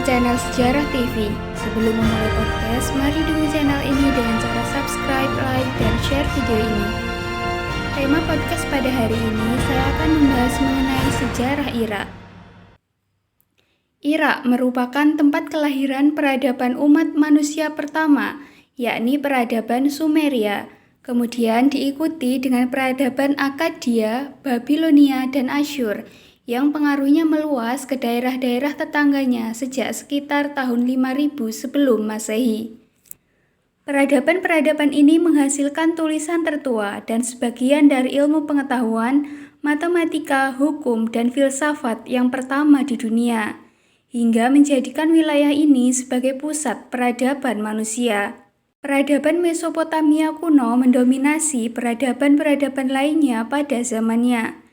channel Sejarah TV. Sebelum memulai podcast, mari dukung channel ini dengan cara subscribe, like, dan share video ini. Tema podcast pada hari ini, saya akan membahas mengenai sejarah Irak. Irak merupakan tempat kelahiran peradaban umat manusia pertama, yakni peradaban Sumeria. Kemudian diikuti dengan peradaban Akkadia, Babilonia, dan Asyur, yang pengaruhnya meluas ke daerah-daerah tetangganya sejak sekitar tahun 5000 sebelum Masehi. Peradaban-peradaban ini menghasilkan tulisan tertua dan sebagian dari ilmu pengetahuan, matematika, hukum, dan filsafat yang pertama di dunia, hingga menjadikan wilayah ini sebagai pusat peradaban manusia. Peradaban Mesopotamia kuno mendominasi peradaban-peradaban lainnya pada zamannya.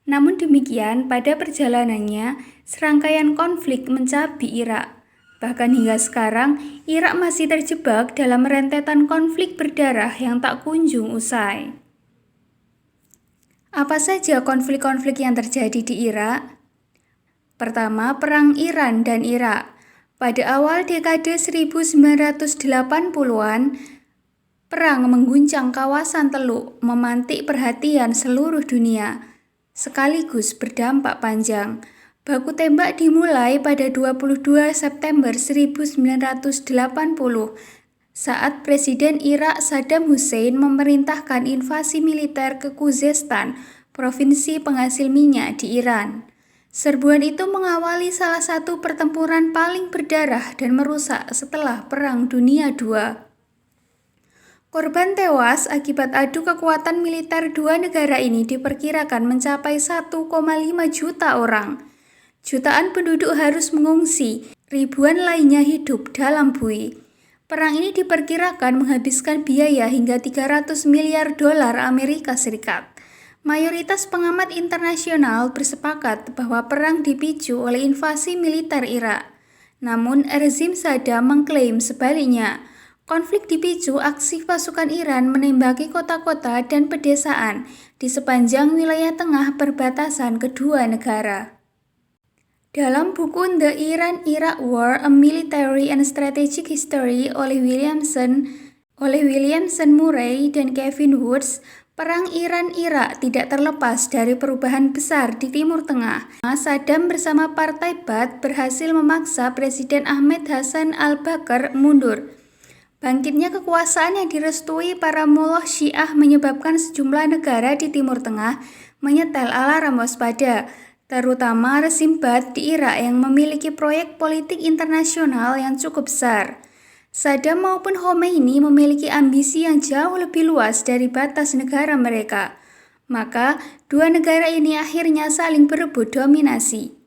Namun demikian, pada perjalanannya, serangkaian konflik mencabi Irak. Bahkan hingga sekarang, Irak masih terjebak dalam rentetan konflik berdarah yang tak kunjung usai. Apa saja konflik-konflik yang terjadi di Irak? Pertama, Perang Iran dan Irak. Pada awal dekade 1980-an, perang mengguncang kawasan Teluk, memantik perhatian seluruh dunia, sekaligus berdampak panjang. Baku tembak dimulai pada 22 September 1980 saat Presiden Irak Saddam Hussein memerintahkan invasi militer ke Khuzestan, provinsi penghasil minyak di Iran. Serbuan itu mengawali salah satu pertempuran paling berdarah dan merusak setelah Perang Dunia II. Korban tewas akibat adu kekuatan militer dua negara ini diperkirakan mencapai 1,5 juta orang. Jutaan penduduk harus mengungsi, ribuan lainnya hidup dalam bui. Perang ini diperkirakan menghabiskan biaya hingga 300 miliar dolar Amerika Serikat. Mayoritas pengamat internasional bersepakat bahwa perang dipicu oleh invasi militer Irak. Namun, rezim Saddam mengklaim sebaliknya. Konflik dipicu aksi pasukan Iran menembaki kota-kota dan pedesaan di sepanjang wilayah tengah perbatasan kedua negara. Dalam buku The Iran-Iraq War: A Military and Strategic History oleh Williamson Murray dan Kevin Woods, perang Iran-Irak tidak terlepas dari perubahan besar di Timur Tengah. Saddam bersama Partai Ba'ath berhasil memaksa Presiden Ahmed Hassan al-Bakr mundur. Bangkitnya kekuasaan yang direstui para mullah Syiah menyebabkan sejumlah negara di Timur Tengah menyetel alarm waspada, terutama rezim Ba'ath di Irak yang memiliki proyek politik internasional yang cukup besar. Saddam maupun Khomeini memiliki ambisi yang jauh lebih luas dari batas negara mereka. Maka, dua negara ini akhirnya saling berebut dominasi.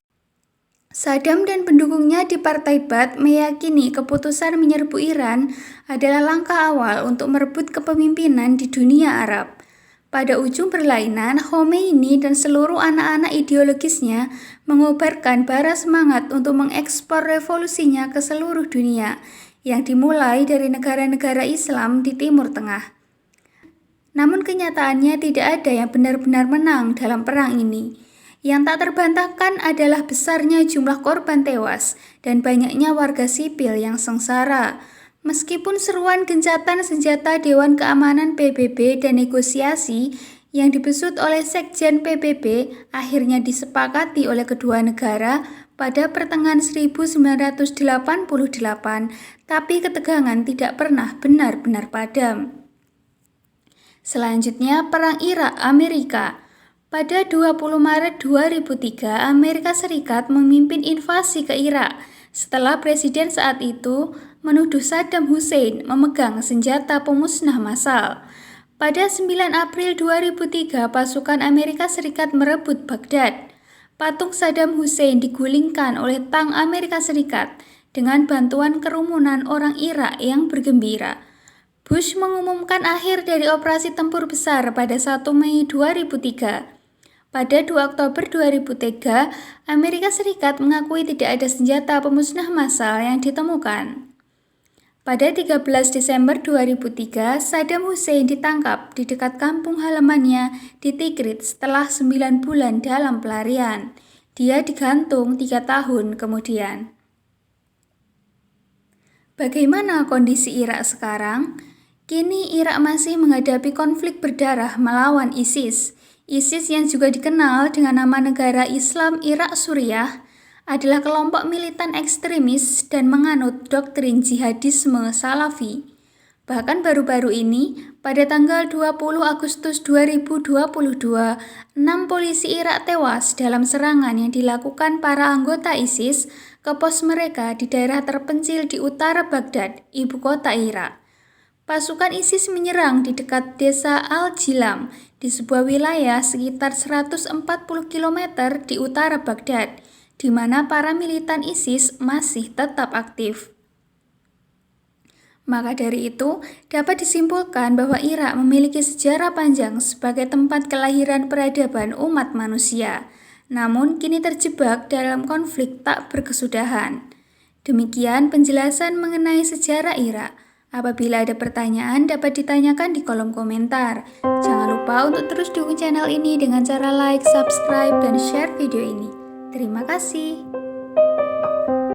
Saddam dan pendukungnya di Partai Ba'ath meyakini keputusan menyerbu Iran adalah langkah awal untuk merebut kepemimpinan di dunia Arab. Pada ujung berlainan, Khomeini dan seluruh anak-anak ideologisnya mengobarkan bara semangat untuk mengekspor revolusinya ke seluruh dunia, yang dimulai dari negara-negara Islam di Timur Tengah. Namun kenyataannya tidak ada yang benar-benar menang dalam perang ini. Yang tak terbantahkan adalah besarnya jumlah korban tewas dan banyaknya warga sipil yang sengsara. Meskipun seruan gencatan senjata Dewan Keamanan PBB dan negosiasi yang dibesut oleh Sekjen PBB akhirnya disepakati oleh kedua negara pada pertengahan 1988, tapi ketegangan tidak pernah benar-benar padam. Selanjutnya, Perang Irak-Amerika. Pada 20 Maret 2003, Amerika Serikat memimpin invasi ke Irak setelah presiden saat itu menuduh Saddam Hussein memegang senjata pemusnah massal. Pada 9 April 2003, pasukan Amerika Serikat merebut Baghdad. Patung Saddam Hussein digulingkan oleh tank Amerika Serikat dengan bantuan kerumunan orang Irak yang bergembira. Bush mengumumkan akhir dari operasi tempur besar pada 1 Mei 2003. Pada 2 Oktober 2003, Amerika Serikat mengakui tidak ada senjata pemusnah massal yang ditemukan. Pada 13 Desember 2003, Saddam Hussein ditangkap di dekat kampung halamannya di Tikrit setelah 9 bulan dalam pelarian. Dia digantung 3 tahun kemudian. Bagaimana kondisi Irak sekarang? Kini Irak masih menghadapi konflik berdarah melawan ISIS. ISIS yang juga dikenal dengan nama negara Islam Irak Suriah adalah kelompok militan ekstremis dan menganut doktrin jihadisme Salafi. Bahkan baru-baru ini, pada tanggal 20 Agustus 2022, 6 polisi Irak tewas dalam serangan yang dilakukan para anggota ISIS ke pos mereka di daerah terpencil di utara Baghdad, ibu kota Irak. Pasukan ISIS menyerang di dekat desa Al-Jilam di sebuah wilayah sekitar 140 km di utara Baghdad, di mana para militan ISIS masih tetap aktif. Maka dari itu, dapat disimpulkan bahwa Irak memiliki sejarah panjang sebagai tempat kelahiran peradaban umat manusia, namun kini terjebak dalam konflik tak berkesudahan. Demikian penjelasan mengenai sejarah Irak. Apabila ada pertanyaan, dapat ditanyakan di kolom komentar. Jangan lupa untuk terus dukung channel ini dengan cara like, subscribe, dan share video ini. Terima kasih.